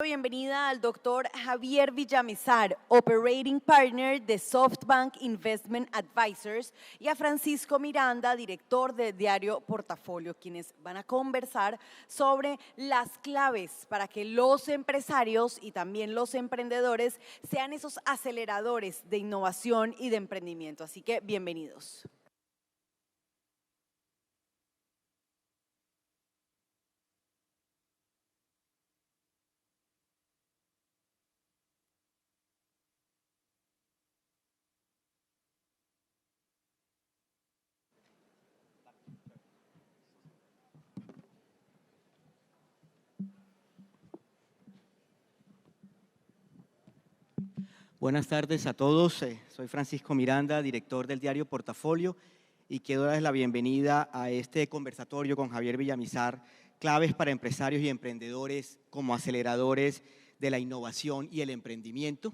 Bienvenida al doctor Javier Villamizar, Operating Partner de SoftBank Investment Advisors, y a Francisco Miranda, director de Diario Portafolio, quienes van a conversar sobre las claves para que los empresarios y también los emprendedores sean esos aceleradores de innovación y de emprendimiento. Así que bienvenidos. Buenas tardes a todos. Soy Francisco Miranda, director del Diario Portafolio, y quiero darles la bienvenida a este conversatorio con Javier Villamizar, claves para empresarios y emprendedores como aceleradores de la innovación y el emprendimiento.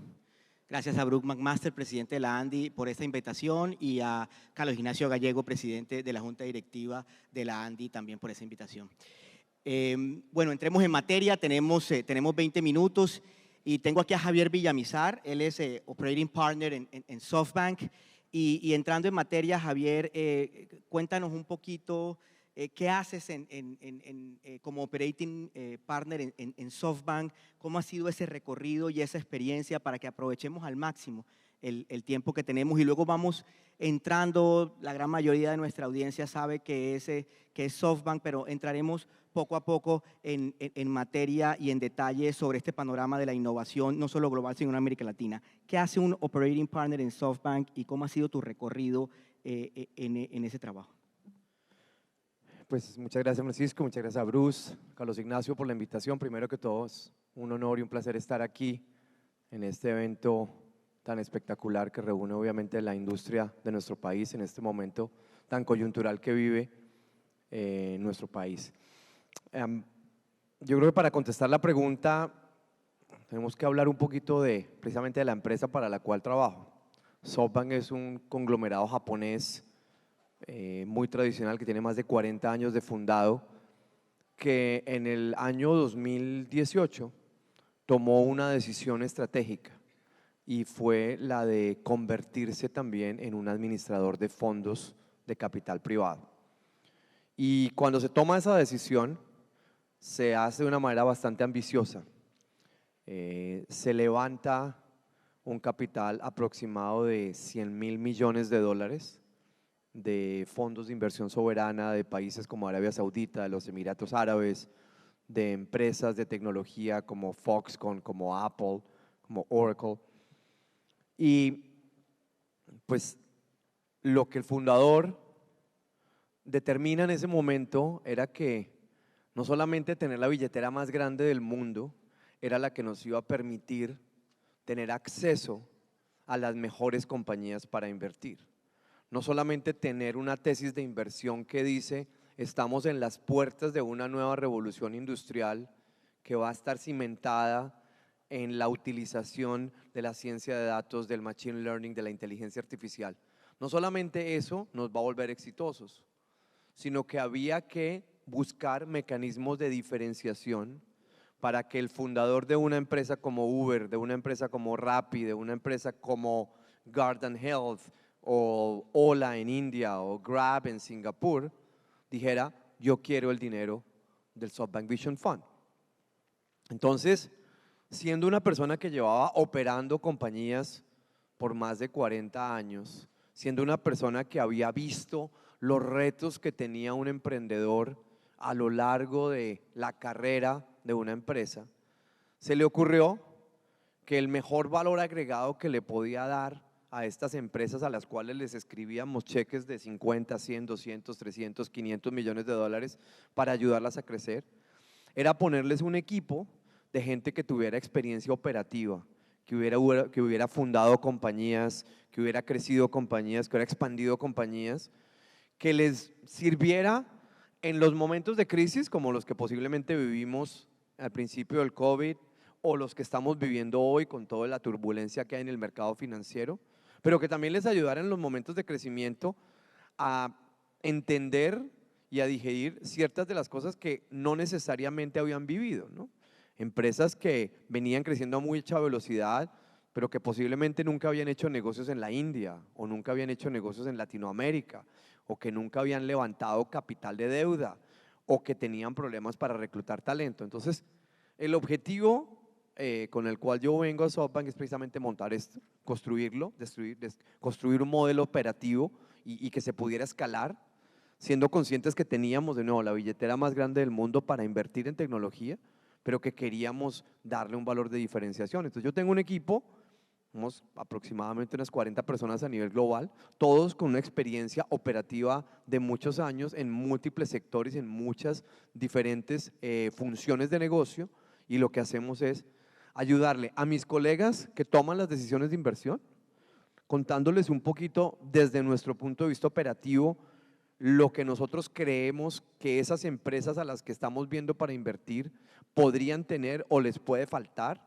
Gracias a Brooke McMaster, presidente de la ANDI, por esta invitación, y a Carlos Ignacio Gallego, presidente de la Junta Directiva de la ANDI, también por esa invitación. Bueno, entremos en materia, tenemos 20 minutos. Y tengo aquí a Javier Villamizar, él es Operating Partner en SoftBank. Y entrando en materia, Javier, cuéntanos un poquito qué haces como Operating Partner en SoftBank, cómo ha sido ese recorrido y esa experiencia para que aprovechemos al máximo el tiempo que tenemos. Y luego vamos entrando, la gran mayoría de nuestra audiencia sabe que es SoftBank, pero entraremos poco a poco en materia y en detalle sobre este panorama de la innovación, no solo global, sino en América Latina. ¿Qué hace un Operating Partner en SoftBank y cómo ha sido tu recorrido en ese trabajo? Pues muchas gracias, Francisco, muchas gracias a Bruce, Carlos Ignacio por la invitación. Primero que todo, es un honor y un placer estar aquí en este evento tan espectacular que reúne obviamente la industria de nuestro país en este momento tan coyuntural que vive nuestro país. Yo creo que para contestar la pregunta tenemos que hablar un poquito precisamente de la empresa para la cual trabajo. SoftBank es un conglomerado japonés muy tradicional que tiene más de 40 años de fundado, que en el año 2018 tomó una decisión estratégica y fue la de convertirse también en un administrador de fondos de capital privado. Y cuando se toma esa decisión, se hace de una manera bastante ambiciosa. Se levanta un capital aproximado de 100.000 millones de dólares de fondos de inversión soberana de países como Arabia Saudita, de los Emiratos Árabes, de empresas de tecnología como Foxconn, como Apple, como Oracle. Y pues lo que el fundador determina en ese momento era que no solamente tener la billetera más grande del mundo era la que nos iba a permitir tener acceso a las mejores compañías para invertir. No solamente tener una tesis de inversión que dice estamos en las puertas de una nueva revolución industrial que va a estar cimentada en la utilización de la ciencia de datos, del machine learning, de la inteligencia artificial. No solamente eso nos va a volver exitosos, sino que había que buscar mecanismos de diferenciación para que el fundador de una empresa como Uber, de una empresa como Rappi, de una empresa como Guardant Health o Ola en India o Grab en Singapur dijera yo quiero el dinero del SoftBank Vision Fund. Entonces, siendo una persona que llevaba operando compañías por más de 40 años, siendo una persona que había visto los retos que tenía un emprendedor a lo largo de la carrera de una empresa, se le ocurrió que el mejor valor agregado que le podía dar a estas empresas a las cuales les escribíamos cheques de 50, 100, 200, 300, 500 millones de dólares para ayudarlas a crecer, era ponerles un equipo de gente que tuviera experiencia operativa, que hubiera fundado compañías, que hubiera crecido compañías, que hubiera expandido compañías, que les sirviera en los momentos de crisis como los que posiblemente vivimos al principio del COVID o los que estamos viviendo hoy con toda la turbulencia que hay en el mercado financiero, pero que también les ayudara en los momentos de crecimiento a entender y a digerir ciertas de las cosas que no necesariamente habían vivido, ¿no? empresas que venían creciendo a mucha velocidad, pero que posiblemente nunca habían hecho negocios en la India o nunca habían hecho negocios en Latinoamérica o que nunca habían levantado capital de deuda o que tenían problemas para reclutar talento. Entonces, el objetivo con el cual yo vengo a SoftBank es precisamente montar esto, construirlo, construir un modelo operativo y que se pudiera escalar, siendo conscientes que teníamos de nuevo la billetera más grande del mundo para invertir en tecnología, pero que queríamos darle un valor de diferenciación. Entonces yo tengo un equipo, somos aproximadamente unas 40 personas a nivel global, todos con una experiencia operativa de muchos años en múltiples sectores, en muchas diferentes funciones de negocio, y lo que hacemos es ayudarle a mis colegas que toman las decisiones de inversión, contándoles un poquito desde nuestro punto de vista operativo lo que nosotros creemos que esas empresas a las que estamos viendo para invertir podrían tener o les puede faltar,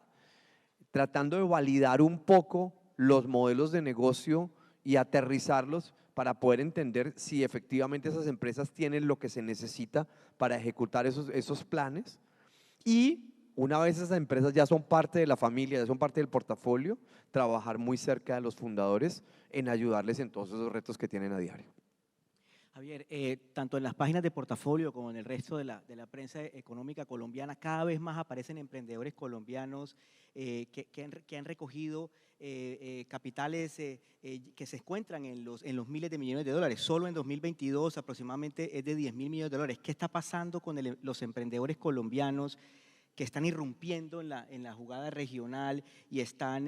tratando de validar un poco los modelos de negocio y aterrizarlos para poder entender si efectivamente esas empresas tienen lo que se necesita para ejecutar esos planes. Y una vez esas empresas ya son parte de la familia, ya son parte del portafolio, trabajar muy cerca de los fundadores en ayudarles en todos esos retos que tienen a diario. Javier, tanto en las páginas de Portafolio como en el resto de la prensa económica colombiana, cada vez más aparecen emprendedores colombianos que han recogido capitales que se encuentran en los miles de millones de dólares. Solo en 2022 aproximadamente es de 10.000 millones de dólares. ¿Qué está pasando con los emprendedores colombianos que están irrumpiendo en la jugada regional y están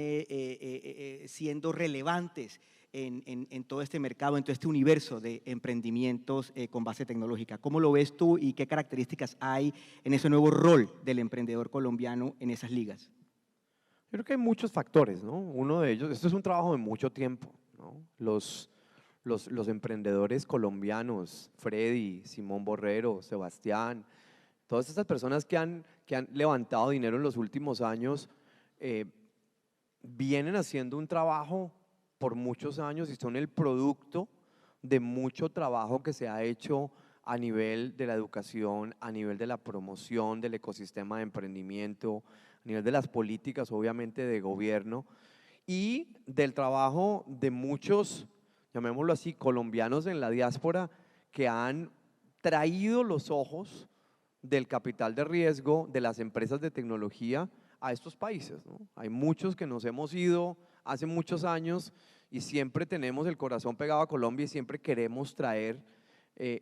siendo relevantes en todo este mercado, en todo este universo de emprendimientos con base tecnológica? ¿Cómo lo ves tú y qué características hay en ese nuevo rol del emprendedor colombiano en esas ligas? Yo creo que hay muchos factores, ¿no? Uno de ellos, esto es un trabajo de mucho tiempo, ¿no? Los emprendedores colombianos, Freddy, Simón Borrero, Sebastián, todas estas personas que han levantado dinero en los últimos años, vienen haciendo un trabajo por muchos años y son el producto de mucho trabajo que se ha hecho a nivel de la educación, a nivel de la promoción del ecosistema de emprendimiento, a nivel de las políticas obviamente de gobierno y del trabajo de muchos, llamémoslo así, colombianos en la diáspora que han traído los ojos del capital de riesgo de las empresas de tecnología a estos países, ¿no? Hay muchos que nos hemos ido hace muchos años y siempre tenemos el corazón pegado a Colombia y siempre queremos traer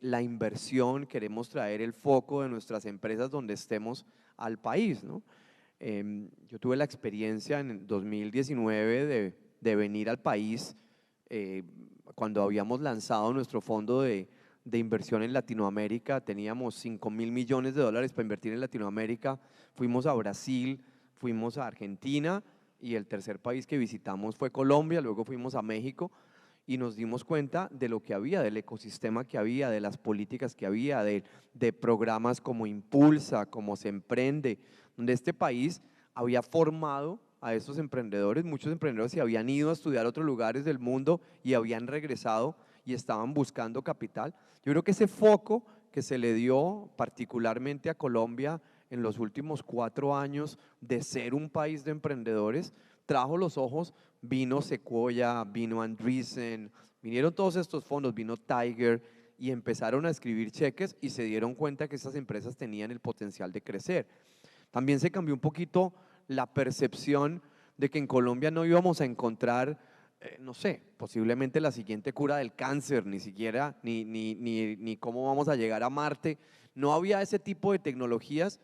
la inversión, queremos traer el foco de nuestras empresas donde estemos al país, ¿no? Yo tuve la experiencia en 2019 de venir al país cuando habíamos lanzado nuestro fondo de inversión en Latinoamérica, teníamos 5.000 millones de dólares para invertir en Latinoamérica, fuimos a Brasil, fuimos a Argentina y el tercer país que visitamos fue Colombia, luego fuimos a México y nos dimos cuenta de lo que había, del ecosistema que había, de las políticas que había, de programas como Impulsa, como Se Emprende, donde este país había formado a esos emprendedores, muchos emprendedores se habían ido a estudiar a otros lugares del mundo y habían regresado y estaban buscando capital. Yo creo que ese foco que se le dio particularmente a Colombia en los últimos 4 años de ser un país de emprendedores, trajo los ojos, vino Sequoia, vino Andreessen, vinieron todos estos fondos, vino Tiger y empezaron a escribir cheques y se dieron cuenta que esas empresas tenían el potencial de crecer. También se cambió un poquito la percepción de que en Colombia no íbamos a encontrar, no sé, posiblemente la siguiente cura del cáncer, ni siquiera, ni cómo vamos a llegar a Marte. No había ese tipo de tecnologías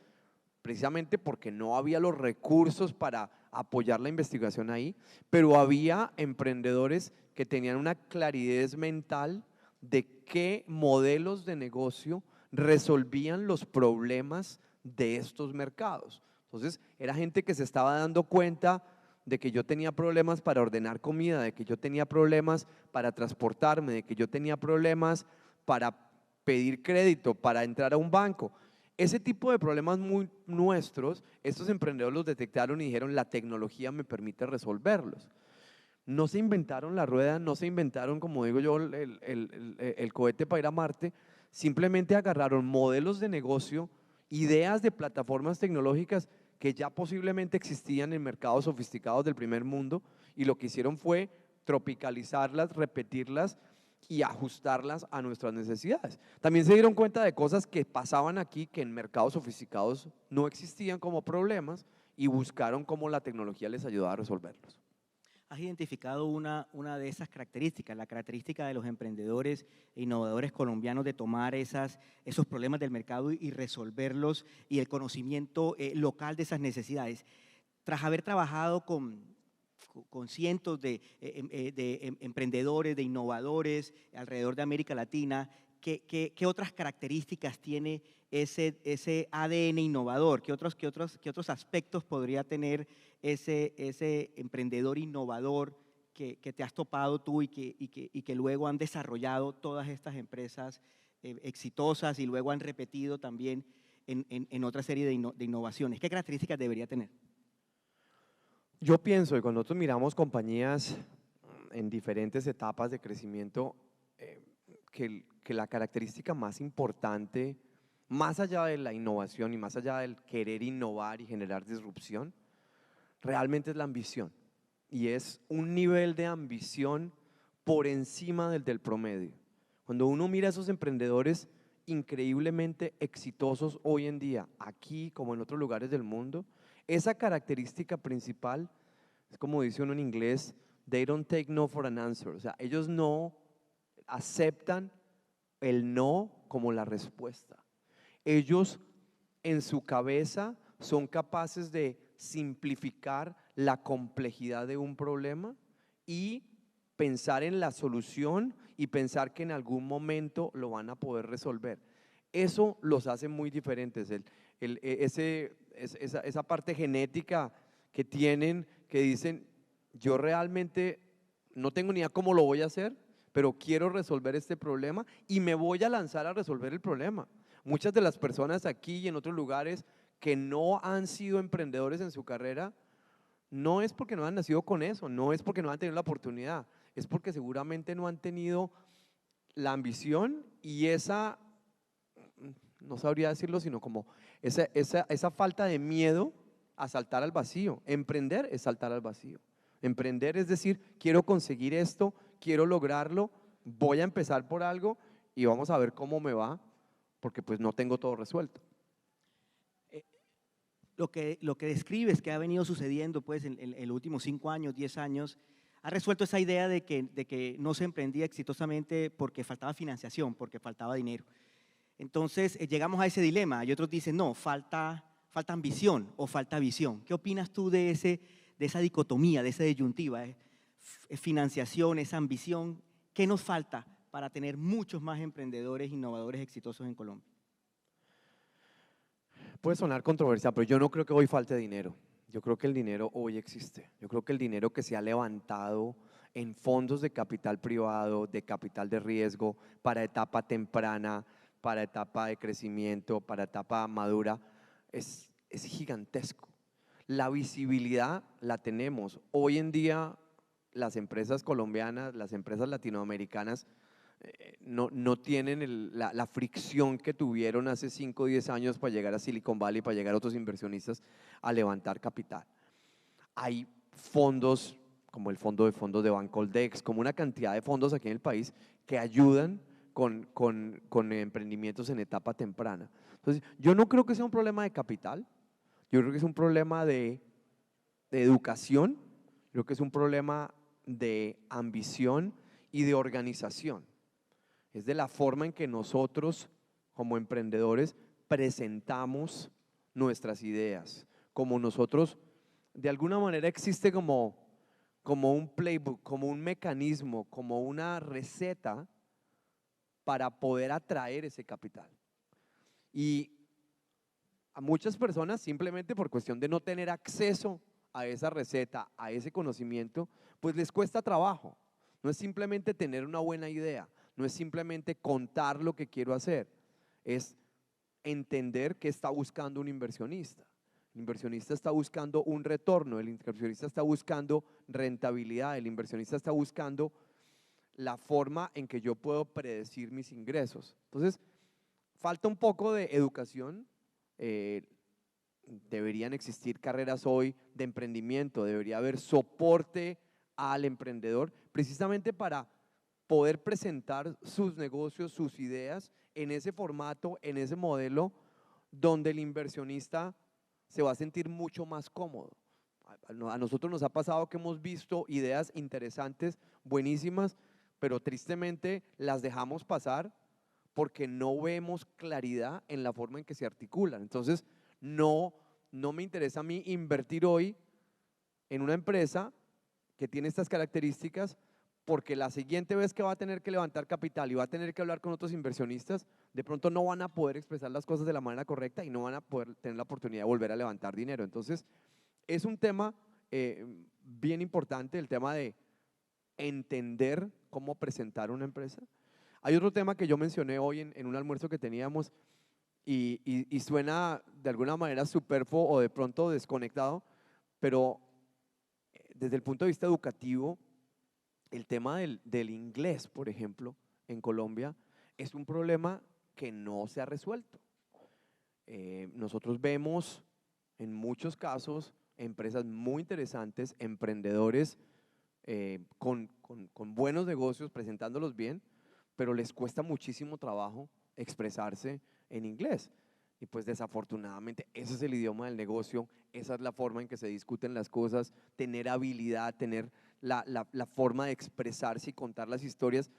precisamente porque no había los recursos para apoyar la investigación ahí, pero había emprendedores que tenían una claridad mental de qué modelos de negocio resolvían los problemas de estos mercados. Entonces, era gente que se estaba dando cuenta de que yo tenía problemas para ordenar comida, de que yo tenía problemas para transportarme, de que yo tenía problemas para pedir crédito, para entrar a un banco. Ese tipo de problemas muy nuestros, estos emprendedores los detectaron y dijeron, la tecnología me permite resolverlos. No se inventaron la rueda, no se inventaron, como digo yo, el cohete para ir a Marte, simplemente agarraron modelos de negocio, ideas de plataformas tecnológicas que ya posiblemente existían en mercados sofisticados del primer mundo y lo que hicieron fue tropicalizarlas, repetirlas y ajustarlas a nuestras necesidades. También se dieron cuenta de cosas que pasaban aquí que en mercados sofisticados no existían como problemas y buscaron cómo la tecnología les ayudaba a resolverlos. Has identificado una de esas características, la característica de los emprendedores e innovadores colombianos de tomar esos problemas del mercado y resolverlos, y el conocimiento local de esas necesidades. Tras haber trabajado con cientos de emprendedores, de innovadores alrededor de América Latina, ¿qué otras características tiene ese ADN innovador? ¿Qué otros aspectos podría tener ese emprendedor innovador que te has topado tú y que luego han desarrollado todas estas empresas exitosas y luego han repetido también en otra serie de innovaciones? ¿Qué características debería tener? Yo pienso que cuando nosotros miramos compañías en diferentes etapas de crecimiento, que la característica más importante, más allá de la innovación y más allá del querer innovar y generar disrupción, realmente es la ambición. Y es un nivel de ambición por encima del promedio. Cuando uno mira a esos emprendedores increíblemente exitosos hoy en día, aquí como en otros lugares del mundo, esa característica principal es como dice uno en inglés, they don't take no for an answer. O sea, ellos no aceptan el no como la respuesta. Ellos en su cabeza son capaces de simplificar la complejidad de un problema y pensar en la solución y pensar que en algún momento lo van a poder resolver. Eso los hace muy diferentes. Esa parte genética que tienen, que dicen, yo realmente no tengo ni idea cómo lo voy a hacer, pero quiero resolver este problema y me voy a lanzar a resolver el problema. Muchas de las personas aquí y en otros lugares que no han sido emprendedores en su carrera, no es porque no han nacido con eso, no es porque no han tenido la oportunidad, es porque seguramente no han tenido la ambición y esa, no sabría decirlo, sino como esa falta de miedo a saltar al vacío. Emprender es saltar al vacío. Emprender es decir, quiero conseguir esto, quiero lograrlo, voy a empezar por algo y vamos a ver cómo me va, porque pues no tengo todo resuelto. Lo que describes que ha venido sucediendo pues, en los últimos 5 años, 10 años, ha resuelto esa idea de que no se emprendía exitosamente porque faltaba financiación, porque faltaba dinero. Entonces llegamos a ese dilema y otros dicen, no, falta ambición o falta visión. ¿Qué opinas tú de esa dicotomía, de esa disyuntiva? Financiación, esa ambición, ¿qué nos falta para tener muchos más emprendedores innovadores exitosos en Colombia? Puede sonar controversial, pero yo no creo que hoy falte dinero. Yo creo que el dinero hoy existe. Yo creo que el dinero que se ha levantado en fondos de capital privado, de capital de riesgo, para etapa temprana, para etapa de crecimiento, para etapa madura, es gigantesco. La visibilidad la tenemos. Hoy en día las empresas colombianas, las empresas latinoamericanas no tienen la fricción que tuvieron hace 5 o 10 años para llegar a Silicon Valley, para llegar a otros inversionistas a levantar capital. Hay fondos como el fondos de Bancoldex, como una cantidad de fondos aquí en el país que ayudan con emprendimientos en etapa temprana. Entonces, yo no creo que sea un problema de capital, yo creo que es un problema de educación, creo que es un problema de ambición y de organización. Es de la forma en que nosotros como emprendedores presentamos nuestras ideas, como nosotros, de alguna manera existe como un playbook, como un mecanismo, como una receta para poder atraer ese capital. Y a muchas personas simplemente por cuestión de no tener acceso a esa receta, a ese conocimiento, pues les cuesta trabajo. No es simplemente tener una buena idea, no es simplemente contar lo que quiero hacer, es entender qué está buscando un inversionista. El inversionista está buscando un retorno, el inversionista está buscando rentabilidad, el inversionista está buscando la forma en que yo puedo predecir mis ingresos. Entonces, falta un poco de educación. deberían existir carreras hoy de emprendimiento, debería haber soporte al emprendedor, precisamente para poder presentar sus negocios, sus ideas en ese formato, en ese modelo, donde el inversionista se va a sentir mucho más cómodo. A nosotros nos ha pasado que hemos visto ideas interesantes, buenísimas, pero tristemente las dejamos pasar porque no vemos claridad en la forma en que se articulan. Entonces, no me interesa a mí invertir hoy en una empresa que tiene estas características, porque la siguiente vez que va a tener que levantar capital y va a tener que hablar con otros inversionistas, de pronto no van a poder expresar las cosas de la manera correcta y no van a poder tener la oportunidad de volver a levantar dinero. Entonces, es un tema bien importante, el tema de entender cómo presentar una empresa. Hay otro tema que yo mencioné hoy en un almuerzo que teníamos y suena de alguna manera superfluo o de pronto desconectado, pero desde el punto de vista educativo, el tema del inglés, por ejemplo, en Colombia, es un problema que no se ha resuelto. Nosotros vemos en muchos casos empresas muy interesantes, emprendedores con buenos negocios, presentándolos bien, pero les cuesta muchísimo trabajo expresarse en inglés. Y pues desafortunadamente ese es el idioma del negocio, esa es la forma en que se discuten las cosas, tener habilidad, tener la forma de expresarse y contar las historias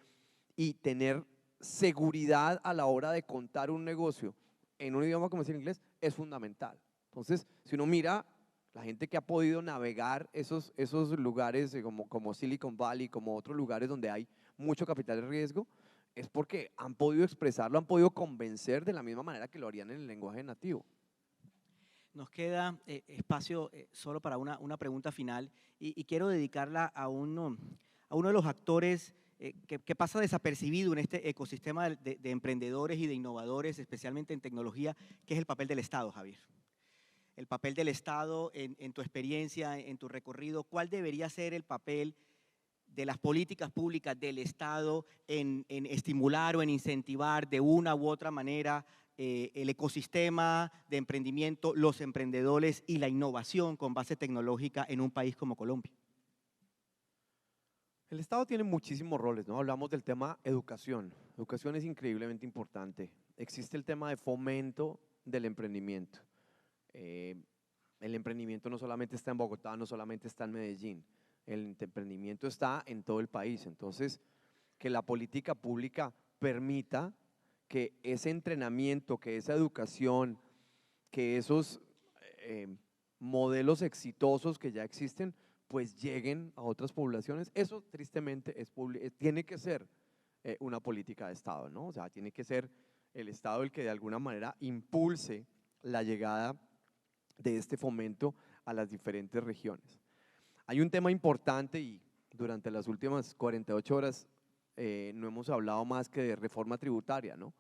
y tener seguridad a la hora de contar un negocio en un idioma como es el inglés es fundamental. Entonces, si uno mira la gente que ha podido navegar esos lugares como Silicon Valley, como otros lugares donde hay mucho capital de riesgo, es porque han podido expresarlo, han podido convencer de la misma manera que lo harían en el lenguaje nativo. Nos queda espacio solo para una pregunta final y quiero dedicarla a uno de los actores que pasa desapercibido en este ecosistema de emprendedores y de innovadores, especialmente en tecnología, que es el papel del Estado, Javier. El papel del Estado en tu experiencia, en tu recorrido, ¿cuál debería ser el papel de las políticas públicas del Estado en estimular o en incentivar de una u otra manera el ecosistema de emprendimiento, los emprendedores y la innovación con base tecnológica en un país como Colombia? El Estado tiene muchísimos roles, ¿no? Hablamos del tema educación. Educación es increíblemente importante. Existe el tema de fomento del emprendimiento. El emprendimiento no solamente está en Bogotá, no solamente está en Medellín. El emprendimiento está en todo el país. Entonces, que la política pública permita que ese entrenamiento, que esa educación, que esos modelos exitosos que ya existen, pues lleguen a otras poblaciones. Eso tristemente tiene que ser una política de Estado, ¿no? O sea, tiene que ser el Estado el que de alguna manera impulse la llegada de este fomento a las diferentes regiones. Hay un tema importante y durante las últimas 48 horas no hemos hablado más que de reforma tributaria, ¿no?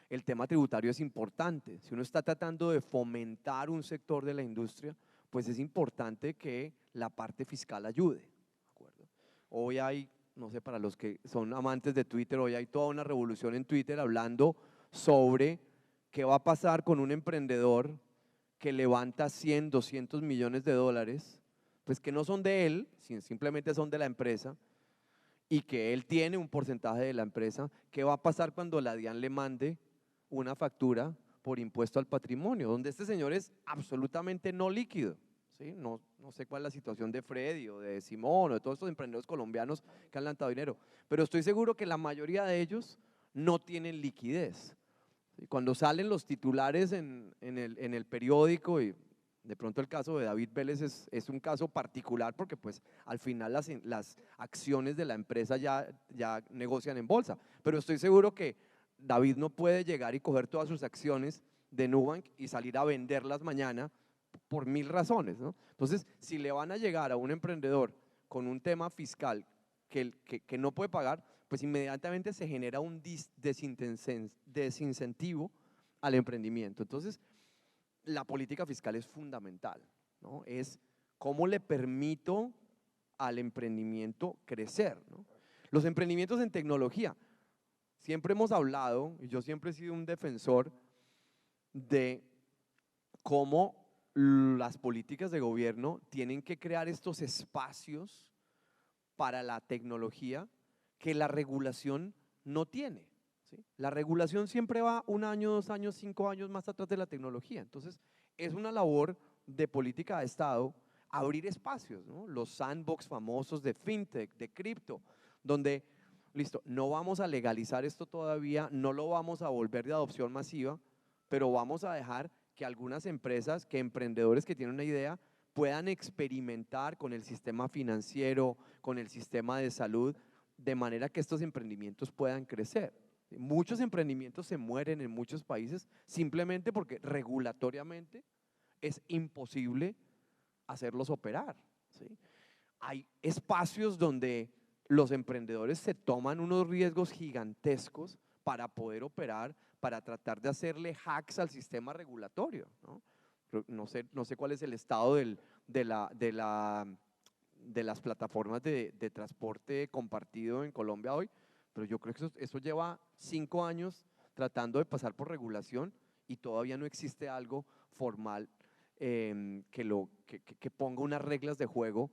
El tema tributario es importante. Si uno está tratando de fomentar un sector de la industria, pues es importante que la parte fiscal ayude, ¿de acuerdo? Hoy hay, no sé, para los que son amantes de Twitter, hoy hay toda una revolución en Twitter hablando sobre qué va a pasar con un emprendedor que levanta 100, 200 millones de dólares, pues que no son de él, simplemente son de la empresa, y que él tiene un porcentaje de la empresa. ¿Qué va a pasar cuando la DIAN le mande una factura por impuesto al patrimonio, donde este señor es absolutamente no líquido? ¿Sí? No sé cuál es la situación de Freddy o de Simón o de todos estos emprendedores colombianos que han levantado dinero, pero estoy seguro que la mayoría de ellos no tienen liquidez. ¿Sí? Cuando salen los titulares en el periódico, y de pronto el caso de David Vélez es un caso particular porque pues al final las acciones de la empresa ya negocian en bolsa, pero estoy seguro que David no puede llegar y coger todas sus acciones de Nubank y salir a venderlas mañana por 1000 razones, ¿no? Entonces, si le van a llegar a un emprendedor con un tema fiscal que no puede pagar, pues inmediatamente se genera un desincentivo al emprendimiento. Entonces, la política fiscal es fundamental, ¿no? Es cómo le permito al emprendimiento crecer, ¿no? Los emprendimientos en tecnología. Siempre hemos hablado, y yo siempre he sido un defensor de cómo las políticas de gobierno tienen que crear estos espacios para la tecnología que la regulación no tiene. ¿Sí? La regulación siempre va 1 año, 2 años, 5 años más atrás de la tecnología. Entonces, es una labor de política de Estado abrir espacios, ¿no? Los sandbox famosos de fintech, de cripto, donde, listo, no vamos a legalizar esto todavía, no lo vamos a volver de adopción masiva, pero vamos a dejar que algunas empresas, que emprendedores que tienen una idea, puedan experimentar con el sistema financiero, con el sistema de salud, de manera que estos emprendimientos puedan crecer. Muchos emprendimientos se mueren en muchos países simplemente porque regulatoriamente es imposible hacerlos operar. ¿Sí? Hay espacios donde los emprendedores se toman unos riesgos gigantescos para poder operar, para tratar de hacerle hacks al sistema regulatorio, ¿no? No sé cuál es el estado de las plataformas de transporte compartido en Colombia hoy, pero yo creo que eso lleva 5 años tratando de pasar por regulación y todavía no existe algo formal que ponga unas reglas de juego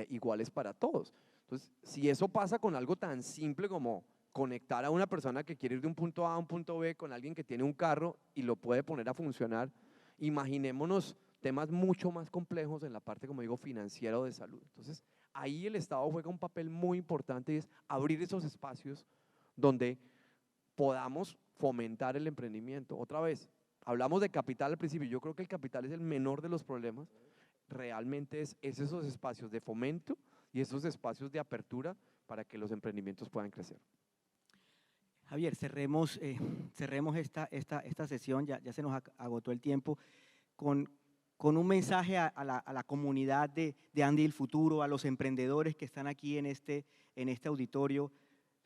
iguales para todos. Entonces, si eso pasa con algo tan simple como conectar a una persona que quiere ir de un punto A a un punto B con alguien que tiene un carro y lo puede poner a funcionar, imaginémonos temas mucho más complejos en la parte, como digo, financiera o de salud. Entonces, ahí el Estado juega un papel muy importante y es abrir esos espacios donde podamos fomentar el emprendimiento. Otra vez, hablamos de capital al principio, yo creo que el capital es el menor de los problemas, realmente es esos espacios de fomento y esos espacios de apertura para que los emprendimientos puedan crecer. Javier, cerremos esta sesión, ya se nos agotó el tiempo, con un mensaje a la comunidad de Andy del Futuro, a los emprendedores que están aquí en este auditorio.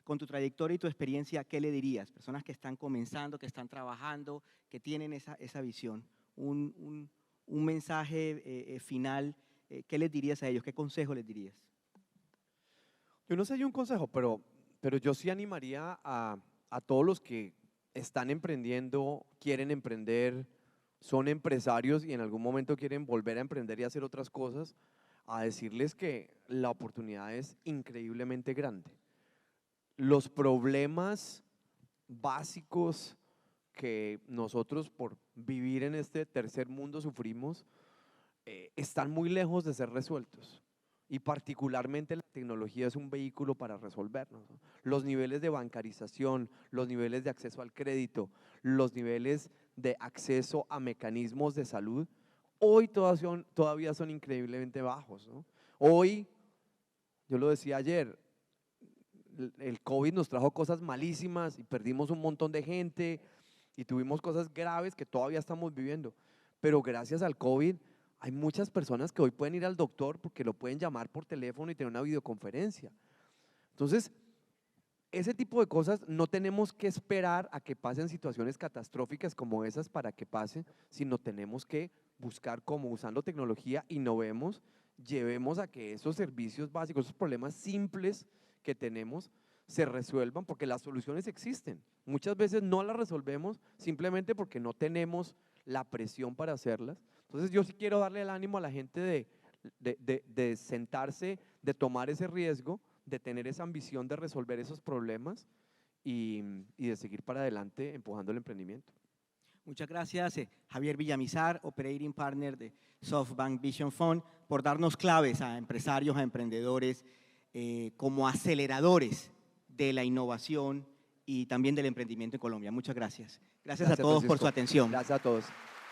Con tu trayectoria y tu experiencia, ¿qué le dirías? Personas que están comenzando, que están trabajando, que tienen esa visión. Un mensaje final, ¿qué les dirías a ellos? ¿Qué consejo les dirías? Yo no sé un consejo, pero yo sí animaría a todos los que están emprendiendo, quieren emprender, son empresarios y en algún momento quieren volver a emprender y hacer otras cosas, a decirles que la oportunidad es increíblemente grande. Los problemas básicos que nosotros por vivir en este tercer mundo sufrimos están muy lejos de ser resueltos. Y particularmente la tecnología es un vehículo para resolvernos, ¿no? Los niveles de bancarización, los niveles de acceso al crédito, los niveles de acceso a mecanismos de salud, hoy todavía son increíblemente bajos, ¿no? Hoy, yo lo decía ayer, el COVID nos trajo cosas malísimas y perdimos un montón de gente y tuvimos cosas graves que todavía estamos viviendo, pero gracias al COVID hay muchas personas que hoy pueden ir al doctor porque lo pueden llamar por teléfono y tener una videoconferencia. Entonces, ese tipo de cosas no tenemos que esperar a que pasen situaciones catastróficas como esas para que pasen, sino tenemos que buscar cómo, usando tecnología, innovemos, llevemos a que esos servicios básicos, esos problemas simples que tenemos, se resuelvan, porque las soluciones existen. Muchas veces no las resolvemos simplemente porque no tenemos la presión para hacerlas. Entonces yo sí quiero darle el ánimo a la gente de sentarse, de tomar ese riesgo, de tener esa ambición de resolver esos problemas y de seguir para adelante empujando el emprendimiento. Muchas gracias, Javier Villamizar, Operating Partner de SoftBank Vision Fund, por darnos claves a empresarios, a emprendedores, como aceleradores de la innovación y también del emprendimiento en Colombia. Muchas gracias. Gracias a todos por su atención. Gracias a todos.